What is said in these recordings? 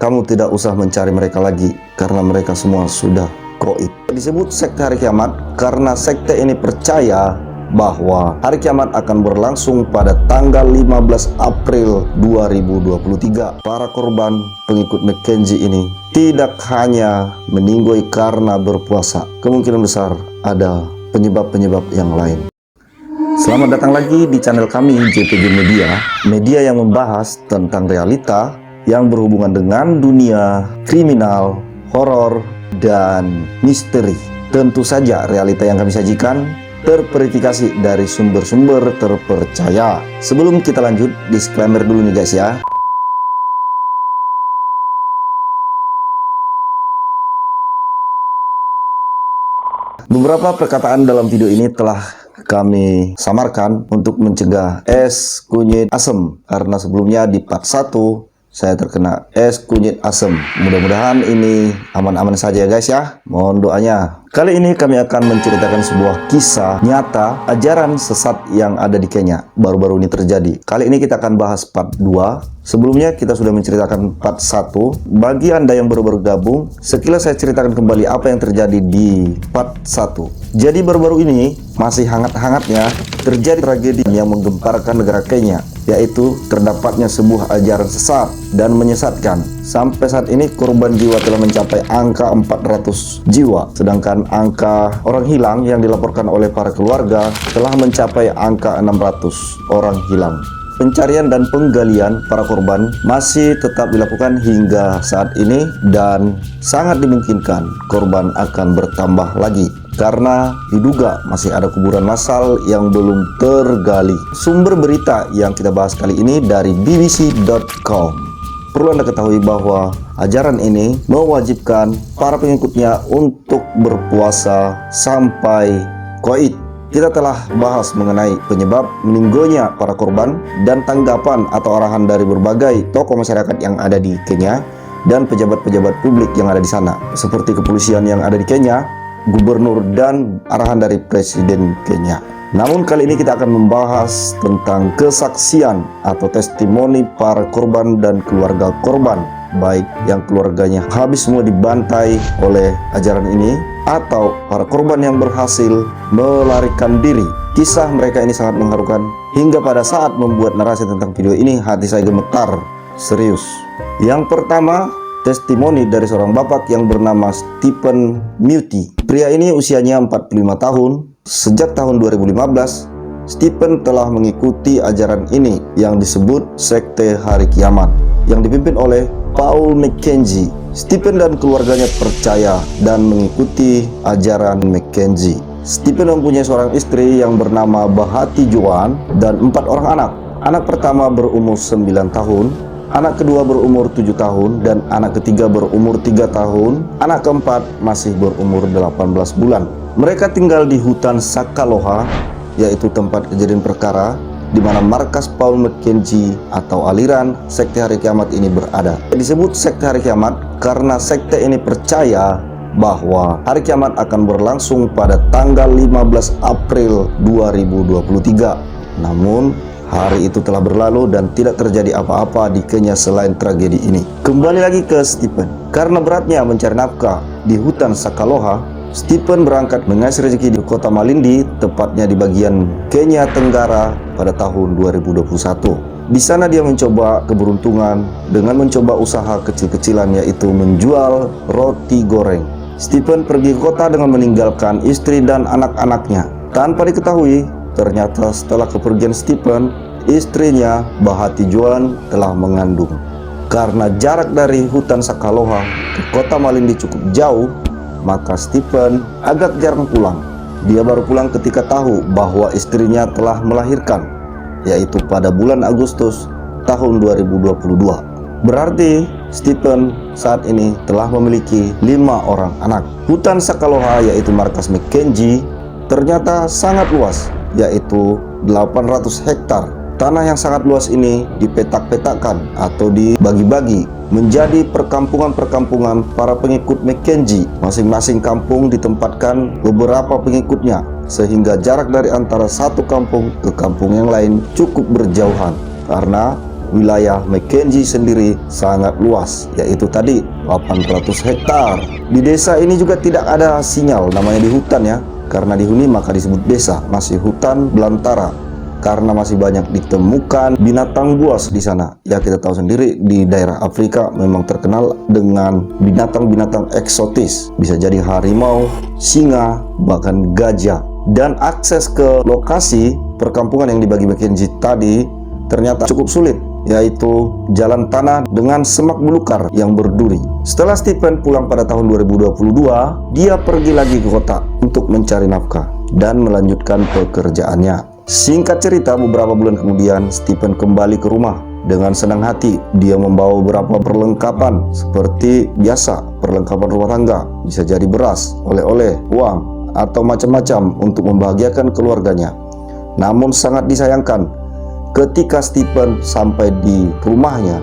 kamu tidak usah mencari mereka lagi karena mereka semua sudah goib. Disebut sekte hari kiamat karena sekte ini percaya bahwa hari kiamat akan berlangsung pada tanggal 15 April 2023. Para korban pengikut Mackenzie ini tidak hanya meninggoy karena berpuasa, kemungkinan besar ada penyebab-penyebab yang lain. Selamat datang lagi di channel kami JPG Media, media yang membahas tentang realita yang berhubungan dengan dunia kriminal, horor, dan misteri. Tentu saja realita yang kami sajikan terverifikasi dari sumber-sumber terpercaya. Sebelum kita lanjut, disclaimer dulu nih guys ya. Beberapa perkataan dalam video ini telah kami samarkan untuk mencegah es kunyit asem, karena sebelumnya di part 1 saya terkena es kunyit asem. Mudah-mudahan ini aman-aman saja ya guys ya. Mohon doanya. Kali ini kami akan menceritakan sebuah kisah nyata ajaran sesat yang ada di Kenya. Baru-baru ini terjadi. Kali ini kita akan bahas part 2. Sebelumnya kita sudah menceritakan part 1. Bagi Anda yang baru bergabung, sekilas saya ceritakan kembali apa yang terjadi di part 1. Jadi baru-baru ini masih hangat-hangatnya terjadi tragedi yang menggemparkan negara Kenya, yaitu terdapatnya sebuah ajaran sesat dan menyesatkan. Sampai saat ini korban jiwa telah mencapai angka 400 jiwa, sedangkan angka orang hilang yang dilaporkan oleh para keluarga telah mencapai angka 600 orang hilang. Pencarian dan penggalian para korban masih tetap dilakukan hingga saat ini dan sangat dimungkinkan korban akan bertambah lagi karena diduga masih ada kuburan massal yang belum tergali. Sumber berita yang kita bahas kali ini dari bbc.com. Perlu Anda ketahui bahwa ajaran ini mewajibkan para pengikutnya untuk berpuasa sampai qoid. Kita telah bahas mengenai penyebab meninggalnya para korban dan tanggapan atau arahan dari berbagai tokoh masyarakat yang ada di Kenya dan pejabat-pejabat publik yang ada di sana, seperti kepolisian yang ada di Kenya, gubernur, dan arahan dari presiden Kenya. Namun kali ini kita akan membahas tentang kesaksian atau testimoni para korban dan keluarga korban, baik yang keluarganya habis semua dibantai oleh ajaran ini atau para korban yang berhasil melarikan diri. Kisah mereka ini sangat mengharukan, hingga pada saat membuat narasi tentang video ini hati saya gemetar serius. Yang pertama, testimoni dari seorang bapak yang bernama Stephen Muti. Pria ini usianya 45 tahun. Sejak tahun 2015, Stephen telah mengikuti ajaran ini yang disebut sekte hari kiamat yang dipimpin oleh Paul Mackenzie. Stephen dan keluarganya percaya dan mengikuti ajaran Mackenzie. Stephen mempunyai seorang istri yang bernama Bahati Joan dan 4 orang anak. Anak pertama berumur 9 tahun, anak kedua berumur 7 tahun, dan anak ketiga berumur 3 tahun. Anak keempat masih berumur 18 bulan. Mereka tinggal di hutan Sakaloha, yaitu tempat kejadian perkara di mana markas Paul Mackenzie atau aliran sekte hari kiamat ini berada. Disebut sekte hari kiamat karena sekte ini percaya bahwa hari kiamat akan berlangsung pada tanggal 15 April 2023. Namun hari itu telah berlalu dan tidak terjadi apa-apa di Kenya selain tragedi ini. Kembali lagi ke Stephen. Karena beratnya mencari nafkah di hutan Sakaloha, Stephen berangkat mengais rezeki di kota Malindi, tepatnya di bagian Kenya Tenggara pada tahun 2021. Di sana dia mencoba keberuntungan dengan mencoba usaha kecil-kecilan, yaitu menjual roti goreng. Stephen pergi ke kota dengan meninggalkan istri dan anak-anaknya. Tanpa diketahui, ternyata setelah kepergian Stephen, istrinya Bahati Joan telah mengandung. Karena jarak dari hutan Sakaloha ke kota Malindi cukup jauh, maka Stephen agak jarang pulang. Dia baru pulang ketika tahu bahwa istrinya telah melahirkan, yaitu pada bulan Agustus tahun 2022. Berarti Stephen saat ini telah memiliki 5 orang anak. Hutan Sakaloha, yaitu markas Mackenzie, ternyata sangat luas, yaitu 800 hektar. Tanah yang sangat luas ini dipetak-petakkan atau dibagi-bagi menjadi perkampungan-perkampungan para pengikut Mackenzie. Masing-masing kampung ditempatkan beberapa pengikutnya, sehingga jarak dari antara satu kampung ke kampung yang lain cukup berjauhan. Karena wilayah Mackenzie sendiri sangat luas, yaitu tadi 800 hektar. Di desa ini juga tidak ada sinyal, namanya di hutan ya. Karena dihuni maka disebut desa, masih hutan belantara. Karena masih banyak ditemukan binatang buas di sana. Ya kita tahu sendiri di daerah Afrika memang terkenal dengan binatang-binatang eksotis. Bisa jadi harimau, singa, bahkan gajah. Dan akses ke lokasi perkampungan yang dibagi Mackenzie tadi ternyata cukup sulit, yaitu jalan tanah dengan semak belukar yang berduri. Setelah Stephen pulang pada tahun 2022, dia pergi lagi ke kota untuk mencari nafkah dan melanjutkan pekerjaannya. Singkat cerita, beberapa bulan kemudian Stephen kembali ke rumah dengan senang hati. Dia membawa beberapa perlengkapan seperti biasa, perlengkapan rumah tangga, bisa jadi beras, oleh-oleh, uang, atau macam-macam untuk membahagiakan keluarganya. Namun sangat disayangkan, ketika Stephen sampai di rumahnya,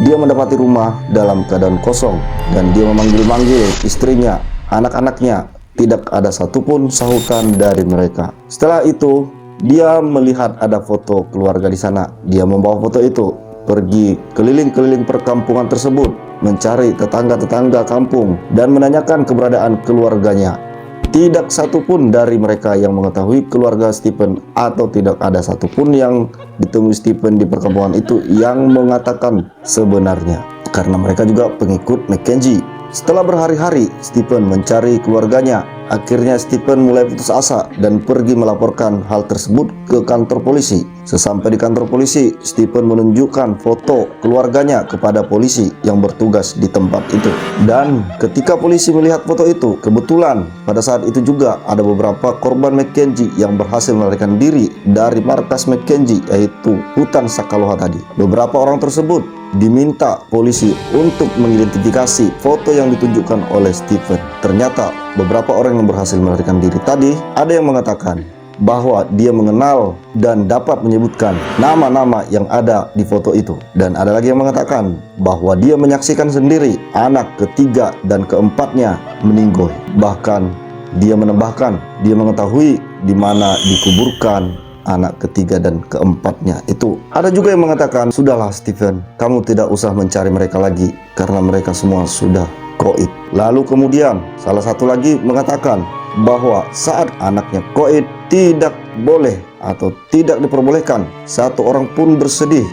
dia mendapati rumah dalam keadaan kosong dan dia memanggil-manggil istrinya, anak-anaknya. Tidak ada satupun sahutan dari mereka. Setelah itu, dia melihat ada foto keluarga di sana. Dia membawa foto itu, pergi keliling-keliling perkampungan tersebut, mencari tetangga-tetangga kampung dan menanyakan keberadaan keluarganya. Tidak satupun dari mereka yang mengetahui keluarga Stephen, atau tidak ada satupun yang ditemui Stephen di perkampungan itu yang mengatakan sebenarnya, karena mereka juga pengikut Mackenzie. Setelah berhari-hari Stephen mencari keluarganya, akhirnya Stephen mulai putus asa dan pergi melaporkan hal tersebut ke kantor polisi. Sesampai di kantor polisi, Stephen menunjukkan foto keluarganya kepada polisi yang bertugas di tempat itu. Dan ketika polisi melihat foto itu, kebetulan pada saat itu juga ada beberapa korban Mackenzie yang berhasil melarikan diri dari markas Mackenzie, yaitu hutan Sakaloha tadi. Beberapa orang tersebut diminta polisi untuk mengidentifikasi foto yang ditunjukkan oleh Stephen. Ternyata beberapa orang yang berhasil melarikan diri tadi, ada yang mengatakan bahwa dia mengenal dan dapat menyebutkan nama-nama yang ada di foto itu. Dan ada lagi yang mengatakan bahwa dia menyaksikan sendiri anak ketiga dan keempatnya meninggoy. Bahkan dia menambahkan, dia mengetahui di mana dikuburkan anak ketiga dan keempatnya itu. Ada juga yang mengatakan, sudahlah Stephen, kamu tidak usah mencari mereka lagi karena mereka semua sudah koid. Lalu kemudian salah satu lagi mengatakan bahwa saat anaknya koid, tidak boleh atau tidak diperbolehkan satu orang pun bersedih,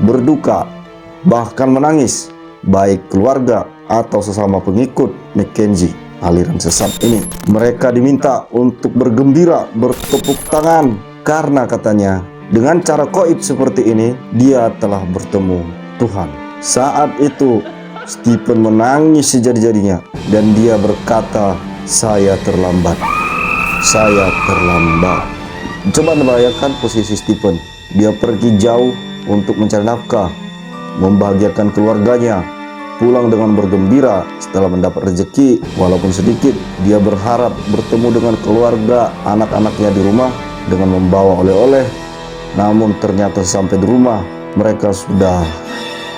berduka, bahkan menangis, baik keluarga atau sesama pengikut Mackenzie aliran sesat ini. Mereka diminta untuk bergembira, bertepuk tangan, karena katanya dengan cara koib seperti ini dia telah bertemu Tuhan. Saat itu Stephen menangis sejadi-jadinya dan dia berkata, saya terlambat. Saya terlambat. Coba membayangkan posisi Stephen. Dia pergi jauh untuk mencari nafkah, membahagiakan keluarganya, pulang dengan bergembira setelah mendapat rezeki walaupun sedikit. Dia berharap bertemu dengan keluarga, anak-anaknya di rumah dengan membawa oleh-oleh. Namun ternyata sampai di rumah mereka sudah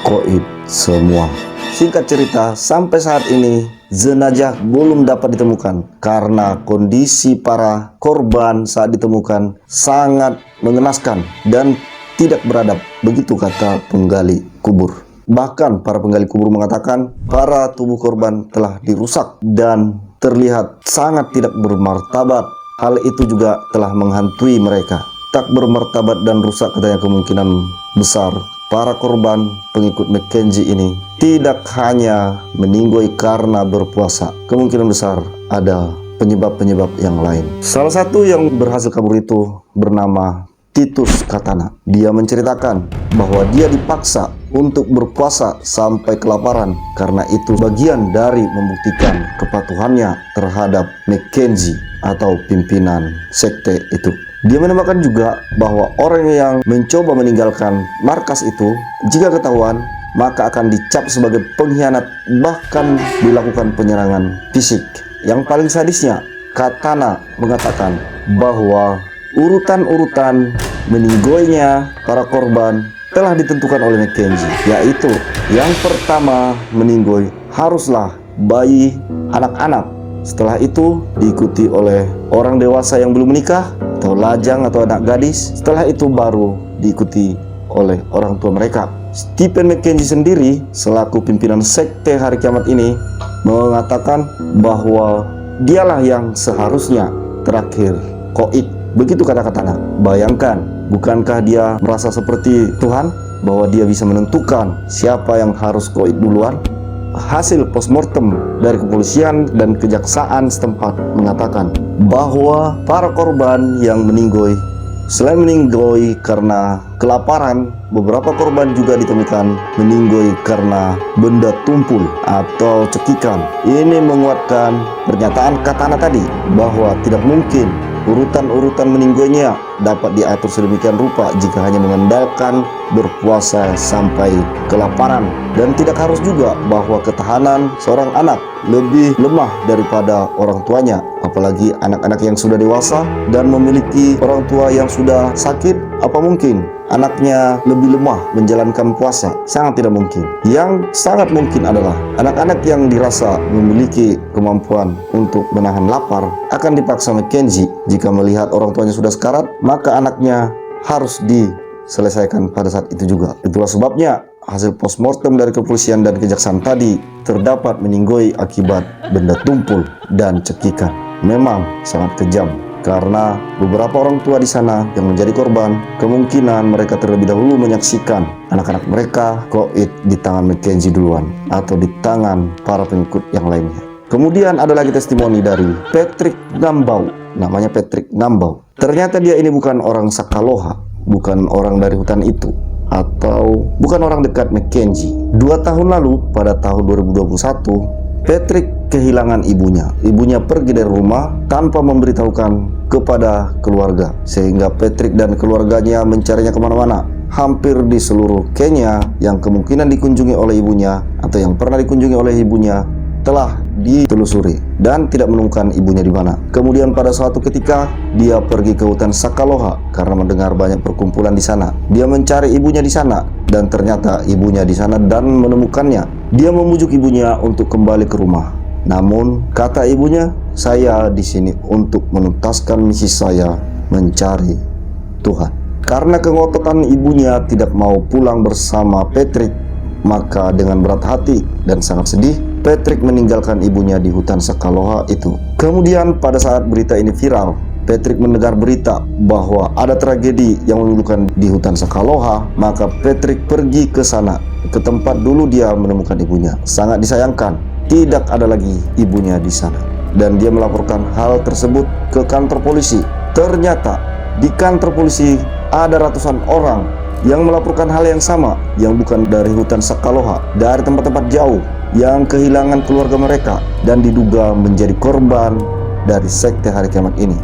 koib semua. Singkat cerita, sampai saat ini jenazah belum dapat ditemukan karena kondisi para korban saat ditemukan sangat mengenaskan dan tidak beradab. Begitu kata penggali kubur. Bahkan para penggali kubur mengatakan para tubuh korban telah dirusak dan terlihat sangat tidak bermartabat. Hal itu juga telah menghantui mereka. Tak bermartabat dan rusak katanya, kemungkinan besar para korban pengikut Mackenzie ini tidak hanya meninggoy karena berpuasa. Kemungkinan besar ada penyebab-penyebab yang lain. Salah satu yang berhasil kabur itu bernama Titus Katana. Dia menceritakan bahwa dia dipaksa untuk berpuasa sampai kelaparan karena itu bagian dari membuktikan kepatuhannya terhadap Mackenzie atau pimpinan sekte itu. Dia menambahkan juga bahwa orang yang mencoba meninggalkan markas itu, jika ketahuan, maka akan dicap sebagai pengkhianat, bahkan dilakukan penyerangan fisik. Yang paling sadisnya, Katana mengatakan bahwa urutan-urutan meninggoynya para korban telah ditentukan oleh Mackenzie, yaitu yang pertama meninggoy haruslah bayi, anak-anak. Setelah itu diikuti oleh orang dewasa yang belum menikah atau lajang atau anak gadis. Setelah itu baru diikuti oleh orang tua mereka. Stephen McKenzie sendiri selaku pimpinan sekte Hari Kiamat ini mengatakan bahwa dialah yang seharusnya terakhir koid. Begitu kata-katanya. Bayangkan, bukankah dia merasa seperti Tuhan bahwa dia bisa menentukan siapa yang harus koid duluan? Hasil postmortem dari kepolisian dan kejaksaan setempat mengatakan bahwa para korban yang meninggoy, selain meninggoy karena kelaparan, beberapa korban juga ditemukan meninggoy karena benda tumpul atau cekikan. Ini menguatkan pernyataan Katana tadi bahwa tidak mungkin urutan-urutan meninggoynya dapat diatur sedemikian rupa jika hanya mengandalkan berpuasa sampai kelaparan. Dan tidak harus juga bahwa ketahanan seorang anak lebih lemah daripada orang tuanya, apalagi anak-anak yang sudah dewasa dan memiliki orang tua yang sudah sakit. Apa mungkin anaknya lebih lemah menjalankan puasa? Sangat tidak mungkin. Yang sangat mungkin adalah anak-anak yang dirasa memiliki kemampuan untuk menahan lapar akan dipaksa McKenzie. Jika melihat orang tuanya sudah sekarat, maka anaknya harus diselesaikan pada saat itu juga. Itulah sebabnya hasil postmortem dari kepolisian dan kejaksaan tadi terdapat meninggoy akibat benda tumpul dan cekikan. Memang sangat kejam, karena beberapa orang tua di sana yang menjadi korban, kemungkinan mereka terlebih dahulu menyaksikan anak-anak mereka koid di tangan McKenzie duluan atau di tangan para pengikut yang lainnya. Kemudian ada lagi testimoni dari Patrick Ngambau. Namanya Patrick Ngambau. Ternyata dia ini bukan orang Sakaloha, bukan orang dari hutan itu, atau bukan orang dekat McKenzie. 2 tahun lalu, pada tahun 2021, Patrick kehilangan ibunya. Ibunya pergi dari rumah tanpa memberitahukan kepada keluarga, sehingga Patrick dan keluarganya mencarinya kemana-mana, hampir di seluruh Kenya yang kemungkinan dikunjungi oleh ibunya atau yang pernah dikunjungi oleh ibunya telah ditelusuri dan tidak menemukan ibunya di mana. Kemudian pada suatu ketika dia pergi ke hutan Sakaloha karena mendengar banyak perkumpulan di sana. Dia mencari ibunya di sana dan ternyata ibunya di sana dan menemukannya. Dia memujuk ibunya untuk kembali ke rumah. Namun kata ibunya, "Saya di sini untuk menuntaskan misi saya mencari Tuhan." Karena kengototan ibunya tidak mau pulang bersama Patrick, maka dengan berat hati dan sangat sedih, Patrick meninggalkan ibunya di hutan Sakaloha itu. Kemudian pada saat berita ini viral, Patrick mendengar berita bahwa ada tragedi yang memilukan di hutan Sakaloha, maka Patrick pergi ke sana, ke tempat dulu dia menemukan ibunya. Sangat disayangkan, tidak ada lagi ibunya di sana. Dan dia melaporkan hal tersebut ke kantor polisi. Ternyata di kantor polisi ada ratusan orang yang melaporkan hal yang sama, yang bukan dari hutan Sakaloha, dari tempat-tempat jauh, yang kehilangan keluarga mereka dan diduga menjadi korban dari sekte Hari Kiamat ini.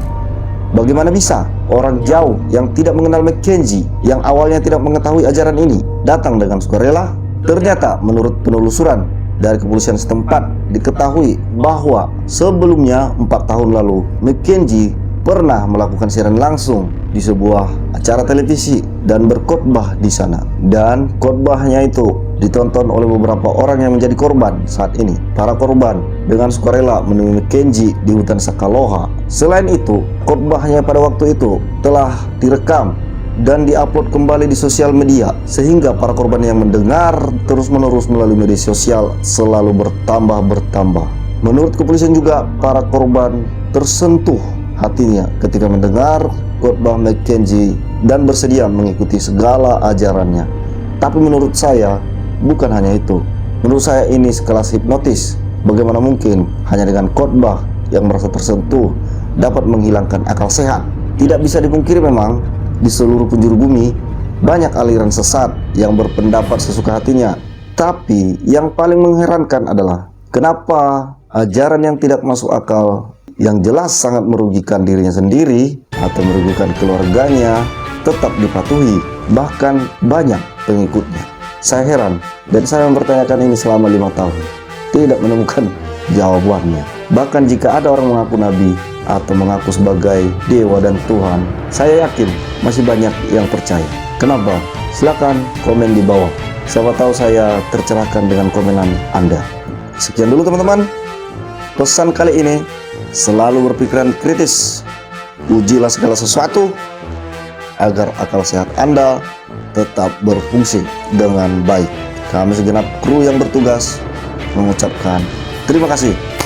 Bagaimana bisa orang jauh yang tidak mengenal McKenzie, yang awalnya tidak mengetahui ajaran ini, datang dengan sukarela? Ternyata menurut penelusuran dari kepolisian setempat diketahui bahwa sebelumnya 4 tahun lalu McKenzie pernah melakukan siaran langsung di sebuah acara televisi dan berkhotbah di sana. Dan khotbahnya itu ditonton oleh beberapa orang yang menjadi korban saat ini. Para korban dengan sukarela menemui McKenzie di hutan Sakaloha. Selain itu, khotbahnya pada waktu itu telah direkam dan diupload kembali di sosial media, sehingga para korban yang mendengar terus-menerus melalui media sosial selalu bertambah. Menurut kepolisian juga, para korban tersentuh hatinya ketika mendengar khotbah McKenzie dan bersedia mengikuti segala ajarannya. Tapi menurut saya bukan hanya itu. Menurut saya ini sekelas hipnotis. Bagaimana mungkin hanya dengan khotbah yang merasa tersentuh dapat menghilangkan akal sehat? Tidak bisa dipungkiri memang di seluruh penjuru bumi banyak aliran sesat yang berpendapat sesuka hatinya. Tapi yang paling mengherankan adalah kenapa ajaran yang tidak masuk akal, yang jelas sangat merugikan dirinya sendiri atau merugikan keluarganya, tetap dipatuhi, bahkan banyak pengikutnya. Saya heran dan saya mempertanyakan ini selama 5 tahun, tidak menemukan jawabannya. Bahkan jika ada orang mengaku nabi atau mengaku sebagai dewa dan Tuhan, saya yakin masih banyak yang percaya. Kenapa? Silakan komen di bawah. Siapa tahu saya tercerahkan dengan komenan Anda. Sekian dulu teman-teman. Pesan kali ini, selalu berpikiran kritis. Ujilah segala sesuatu agar akal sehat Anda tetap berfungsi dengan baik. Kami segenap kru yang bertugas mengucapkan terima kasih.